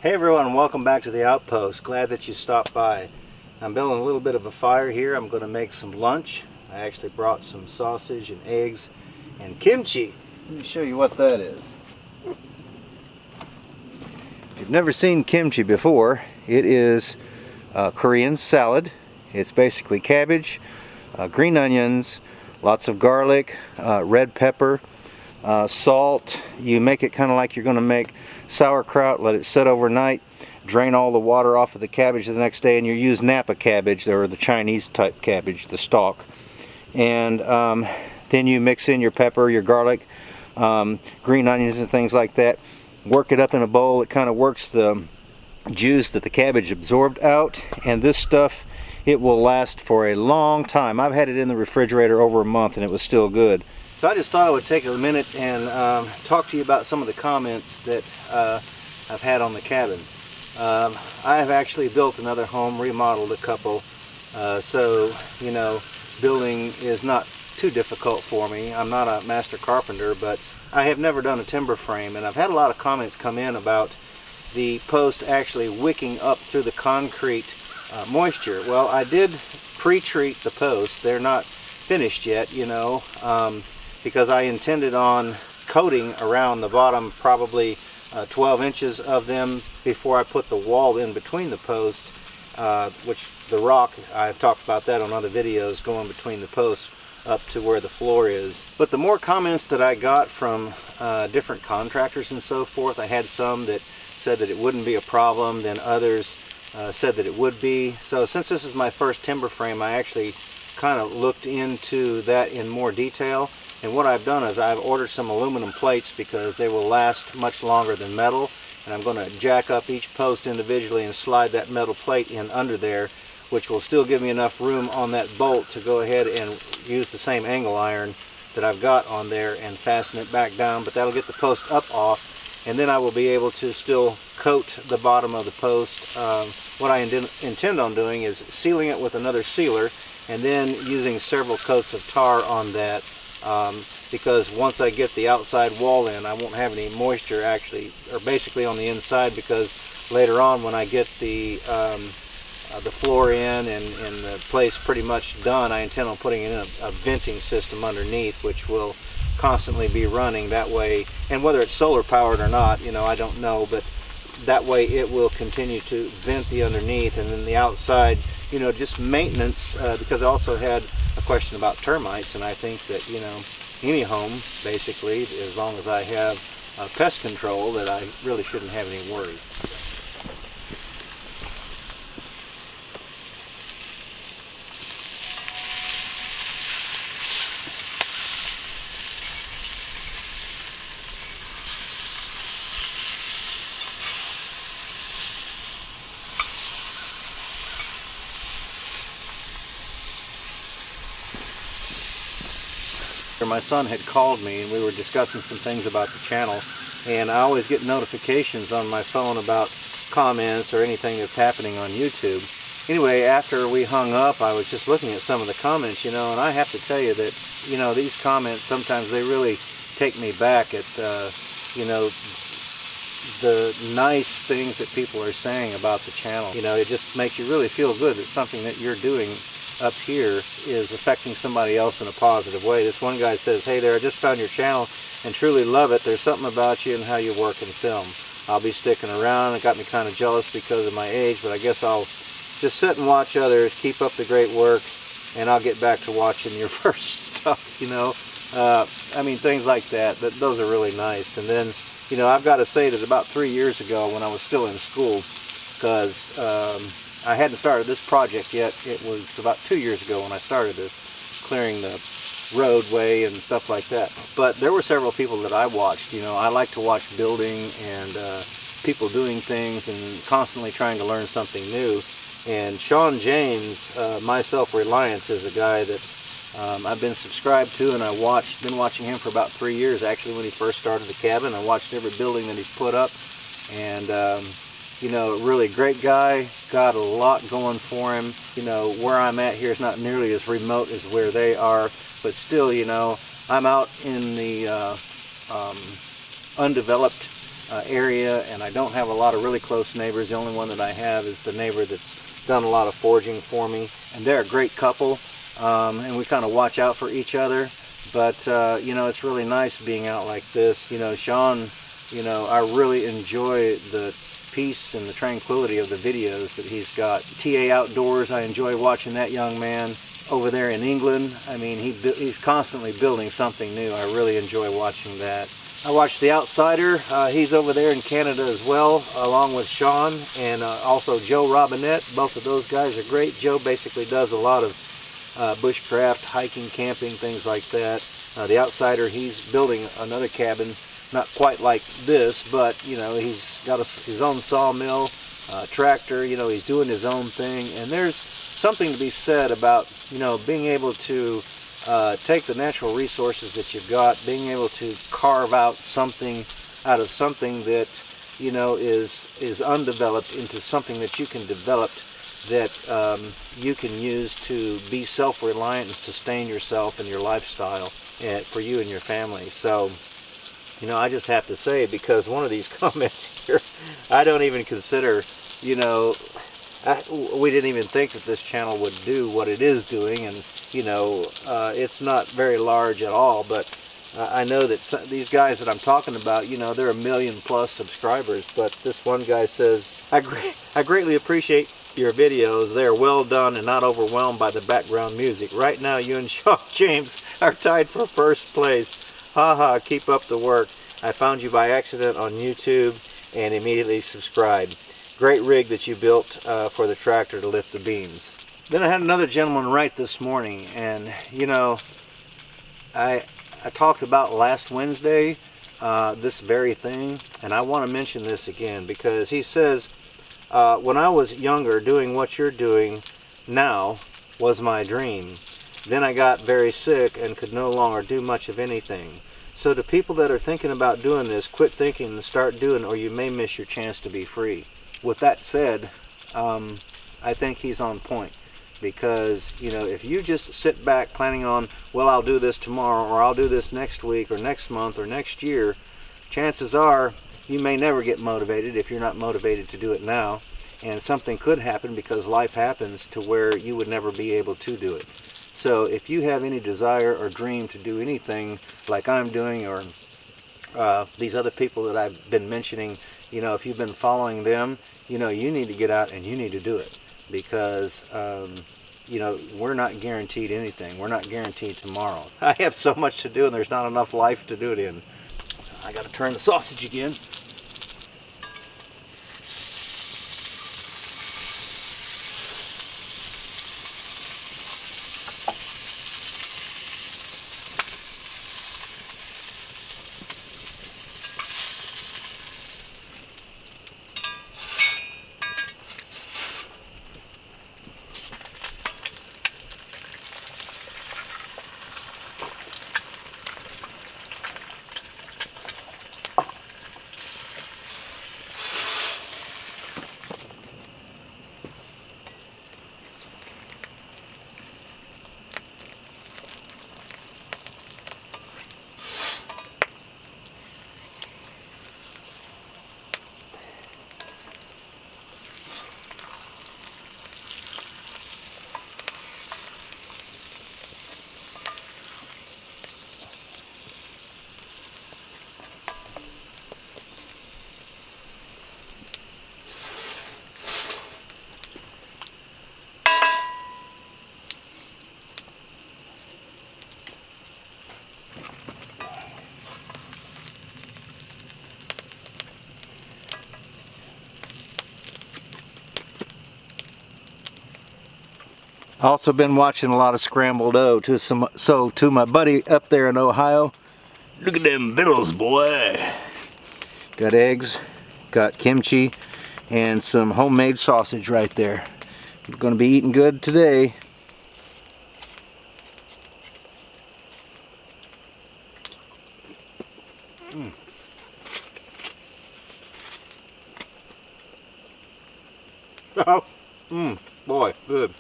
Hey everyone, welcome back to the Outpost. Glad that you stopped by. I'm building a little bit of a fire here. I'm going to make some lunch. I actually brought some sausage and eggs and kimchi. Let me show you what that is. If you've never seen kimchi before, it is Korean salad. It's basically cabbage, green onions, lots of garlic, red pepper, salt. You make it kind of like you're going to make sauerkraut, let it sit overnight, drain all the water off of the cabbage the next day, and you use Napa cabbage, or the Chinese type cabbage, the stalk. And then you mix in your pepper, your garlic, green onions and things like that. Work it up in a bowl. It kind of works the juice that the cabbage absorbed out, and this stuff, it will last for a long time. I've had it in the refrigerator over a month and it was still good. So I just thought I would take a minute and talk to you about some of the comments that I've had on the cabin. I have actually built another home, remodeled a couple, so you know, building is not too difficult for me. I'm not a master carpenter, but I have never done a timber frame, and I've had a lot of comments come in about the post actually wicking up through the concrete moisture. Well, I did pre-treat the posts. They're not finished yet, you know, because I intended on coating around the bottom, probably 12 inches of them before I put the wall in between the posts, which the rock, I've talked about that on other videos, going between the posts up to where the floor is. But the more comments that I got from different contractors and so forth, I had some that said that it wouldn't be a problem, then others said that it would be. So since this is my first timber frame, I actually kind of looked into that in more detail. And what I've done is I've ordered some aluminum plates because they will last much longer than metal. And I'm going to jack up each post individually and slide that metal plate in under there, which will still give me enough room on that bolt to go ahead and use the same angle iron that I've got on there and fasten it back down. But that'll get the post up off, and then I will be able to still coat the bottom of the post. What I intend on doing is sealing it with another sealer and then using several coats of tar on that. Because once I get the outside wall in, I won't have any moisture actually, or basically on the inside, because later on when I get the floor in and the place pretty much done, I intend on putting in a venting system underneath, which will constantly be running that way. And whether it's solar powered or not, you know, I don't know, but that way it will continue to vent the underneath, and then the outside, you know, just maintenance, because I also had a question about termites, and I think that, you know, any home basically, as long as I have pest control, that I really shouldn't have any worries. My son had called me and we were discussing some things about the channel, and I always get notifications on my phone about comments or anything that's happening on YouTube. Anyway, after we hung up, I was just looking at some of the comments, you know, and I have to tell you that, you know, these comments sometimes they really take me back at, you know, the nice things that people are saying about the channel. You know, it just makes you really feel good that something that you're doing up here is affecting somebody else in a positive way. This one guy says, "Hey there, I just found your channel and truly love it. There's something about you and how you work and film. I'll be sticking around. It got me kind of jealous because of my age, but I guess I'll just sit and watch others. Keep up the great work, and I'll get back to watching your first stuff," you know. I mean, things like that. Those are really nice. And then, you know, I've got to say that about 3 years ago, when I was still in school, because I hadn't started this project yet. It was about 2 years ago when I started this, clearing the roadway and stuff like that. But there were several people that I watched. You know, I like to watch building and people doing things and constantly trying to learn something new. And Sean James, My Self-Reliance, is a guy that I've been subscribed to, and been watching him for about 3 years. Actually, when he first started the cabin, I watched every building that he's put up, and you know, really great guy, got a lot going for him. You know, where I'm at here is not nearly as remote as where they are, but still, you know, I'm out in the undeveloped area, and I don't have a lot of really close neighbors. The only one that I have is the neighbor that's done a lot of foraging for me, and they're a great couple, and we kind of watch out for each other. But you know, it's really nice being out like this. You know, Sean, you know, I really enjoy the peace and the tranquility of the videos that he's got. TA Outdoors, I enjoy watching that young man over there in England. I mean, he's constantly building something new. I really enjoy watching that. I watch The Outsider. He's over there in Canada as well, along with Sean, and also Joe Robinette. Both of those guys are great. Joe basically does a lot of bushcraft, hiking, camping, things like that. The Outsider, he's building another cabin, not quite like this, but you know, he's got his own sawmill, tractor. You know, he's doing his own thing, and there's something to be said about, you know, being able to take the natural resources that you've got, being able to carve out something out of something that, you know, is undeveloped into something that you can develop, that you can use to be self-reliant and sustain yourself and your lifestyle for you and your family. So, you know, I just have to say, because one of these comments here, I don't even consider, you know, we didn't even think that this channel would do what it is doing, and you know, it's not very large at all, but I know that these guys that I'm talking about, you know, they're 1 million+ subscribers. But this one guy says, I greatly appreciate your videos. They are well done and not overwhelmed by the background music. Right now you and Sean James are tied for first place. Haha, keep up the work. I found you by accident on YouTube and immediately subscribed. Great rig that you built for the tractor to lift the beams. Then I had another gentleman write this morning, and you know, I talked about last Wednesday this very thing, and I want to mention this again, because he says, when I was younger, doing what you're doing now was my dream. Then I got very sick and could no longer do much of anything. So to people that are thinking about doing this, quit thinking and start doing, or you may miss your chance to be free. With that said, I think he's on point, because you know, if you just sit back planning on, well, I'll do this tomorrow, or I'll do this next week or next month or next year, chances are you may never get motivated if you're not motivated to do it now, and something could happen, because life happens, to where you would never be able to do it. So if you have any desire or dream to do anything like I'm doing, or these other people that I've been mentioning, you know, if you've been following them, you know, you need to get out and you need to do it, because you know, we're not guaranteed anything. We're not guaranteed tomorrow. I have so much to do, and there's not enough life to do it in. I got to turn the sausage again. Also been watching a lot of scrambled O to my buddy up there in Ohio. Look at them vittles, boy. Got eggs, got kimchi, and some homemade sausage right there. We're gonna be eating good today. Boy, good.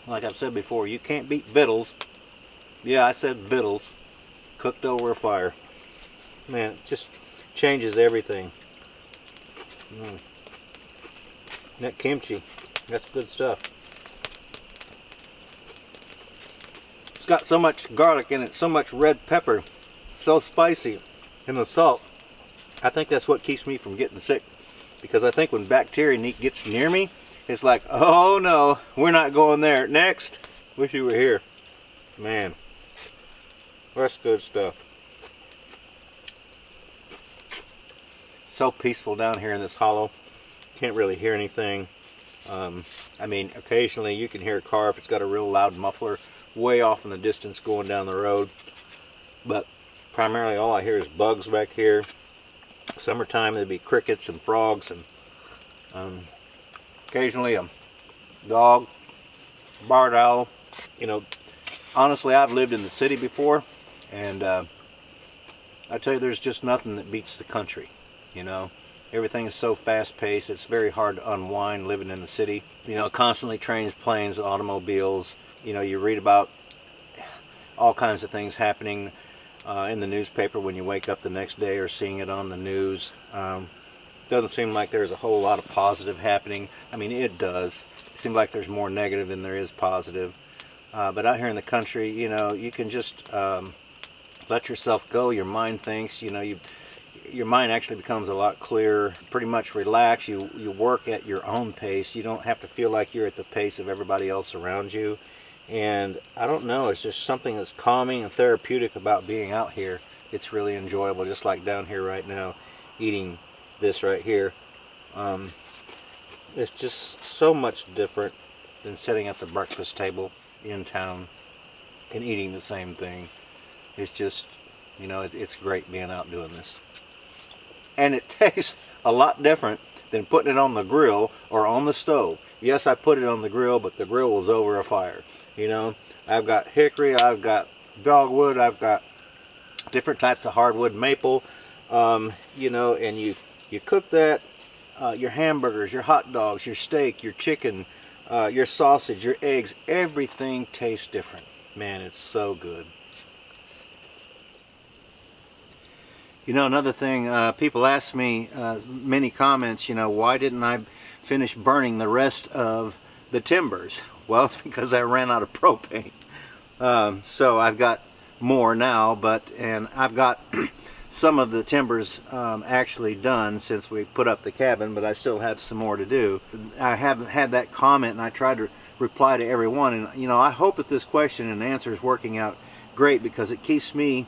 Like I've said before, you can't beat vittles. Yeah, I said vittles, cooked over a fire. Man, just changes everything. That kimchi, that's good stuff. It's got so much garlic in it, so much red pepper, so spicy, and the salt. I think that's what keeps me from getting sick, because I think when bacteria gets near me, it's like, oh no, we're not going there. Next. Wish you were here. Man, that's good stuff. So peaceful down here in this hollow. Can't really hear anything. I mean, occasionally you can hear a car if it's got a real loud muffler way off in the distance going down the road. But primarily all I hear is bugs back here. Summertime there'd be crickets and frogs, and occasionally a dog, barred owl. You know, honestly, I've lived in the city before, and I tell you, there's just nothing that beats the country. You know, everything is so fast-paced. It's very hard to unwind living in the city. You know, constantly trains, planes, automobiles. You know, you read about all kinds of things happening in the newspaper when you wake up the next day, or seeing it on the news. Doesn't seem like there's a whole lot of positive happening. I mean, it does. It seems like there's more negative than there is positive. But out here in the country, you know, you can just let yourself go. Your mind thinks, you know, your mind actually becomes a lot clearer. Pretty much relax. You work at your own pace. You don't have to feel like you're at the pace of everybody else around you. And I don't know, it's just something that's calming and therapeutic about being out here. It's really enjoyable, just like down here right now, eating this right here. It's just so much different than sitting at the breakfast table in town and eating the same thing. It's just, you know, it's great being out doing this. And it tastes a lot different than putting it on the grill or on the stove. Yes, I put it on the grill, but the grill was over a fire. You know, I've got hickory, I've got dogwood, I've got different types of hardwood, maple, you know, and you cook that, your hamburgers, your hot dogs, your steak, your chicken, your sausage, your eggs, everything tastes different. Man, it's so good. You know, another thing, people ask me, many comments, you know, why didn't I finish burning the rest of the timbers? Well, it's because I ran out of propane. So I've got more now, and I've got some of the timbers actually done since we put up the cabin, but I still have some more to do. I haven't had that comment, and I tried to reply to everyone, and you know, I hope that this question and answer is working out great, because it keeps me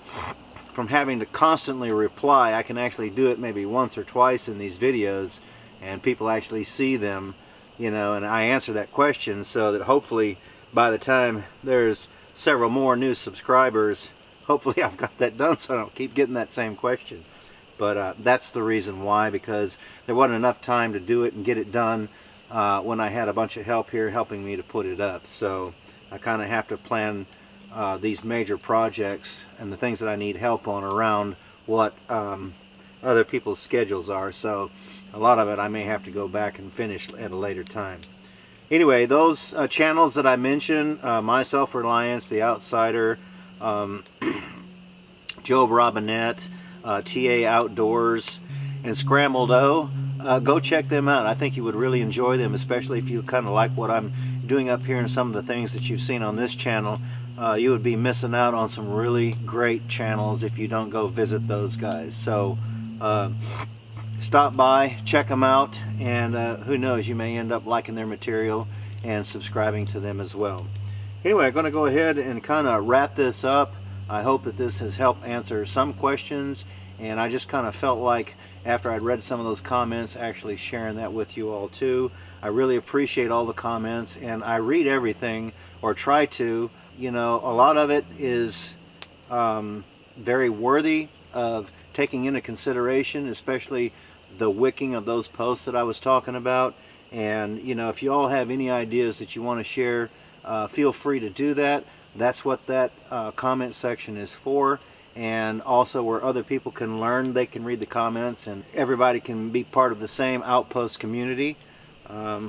from having to constantly reply. I can actually do it maybe once or twice in these videos, and people actually see them, you know, and I answer that question, so that hopefully by the time there's several more new subscribers, hopefully I've got that done so I don't keep getting that same question. But that's the reason why, because there wasn't enough time to do it and get it done when I had a bunch of help here helping me to put it up. So I kind of have to plan these major projects and the things that I need help on around what other people's schedules are. So a lot of it I may have to go back and finish at a later time. Anyway, those channels that I mentioned, My Self-Reliance, The Outsider, Job Robinette, TA Outdoors, and Scrambled O, go check them out. I think you would really enjoy them, especially if you kind of like what I'm doing up here and some of the things that you've seen on this channel. You would be missing out on some really great channels if you don't go visit those guys. So stop by, check them out, and who knows, you may end up liking their material and subscribing to them as well. Anyway, I'm going to go ahead and kind of wrap this up. I hope that this has helped answer some questions, and I just kind of felt like after I'd read some of those comments, actually sharing that with you all too. I really appreciate all the comments, and I read everything, or try to. You know, a lot of it is very worthy of taking into consideration, especially the wicking of those posts that I was talking about. And you know, if you all have any ideas that you want to share, feel free to do that. That's what that comment section is for, and also where other people can learn. They can read the comments, and everybody can be part of the same Outpost community,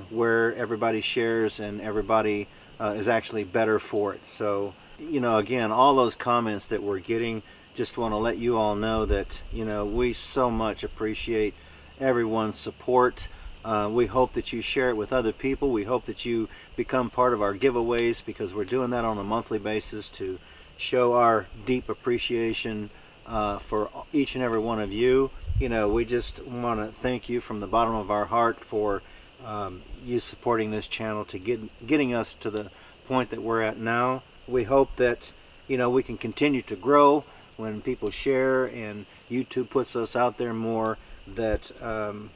where everybody shares and everybody is actually better for it. So, you know, again, all those comments that we're getting, just want to let you all know that, you know, we so much appreciate everyone's support. We hope that you share it with other people. We hope that you become part of our giveaways, because we're doing that on a monthly basis to show our deep appreciation for each and every one of you. You know, we just want to thank you from the bottom of our heart for you supporting this channel to getting us to the point that we're at now. We hope that, you know, we can continue to grow when people share and YouTube puts us out there more, that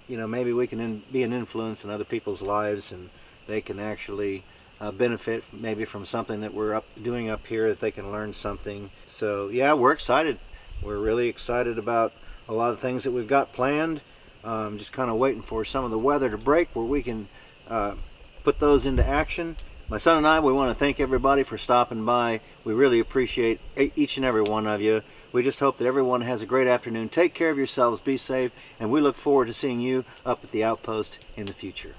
you know, maybe we can be an influence in other people's lives, and they can actually benefit maybe from something that we're doing up here, that they can learn something. So yeah, we're excited. We're really excited about a lot of things that we've got planned. Just kind of waiting for some of the weather to break where we can put those into action. My son and I, we want to thank everybody for stopping by. We really appreciate each and every one of you. We just hope that everyone has a great afternoon. Take care of yourselves, be safe, and we look forward to seeing you up at the outpost in the future.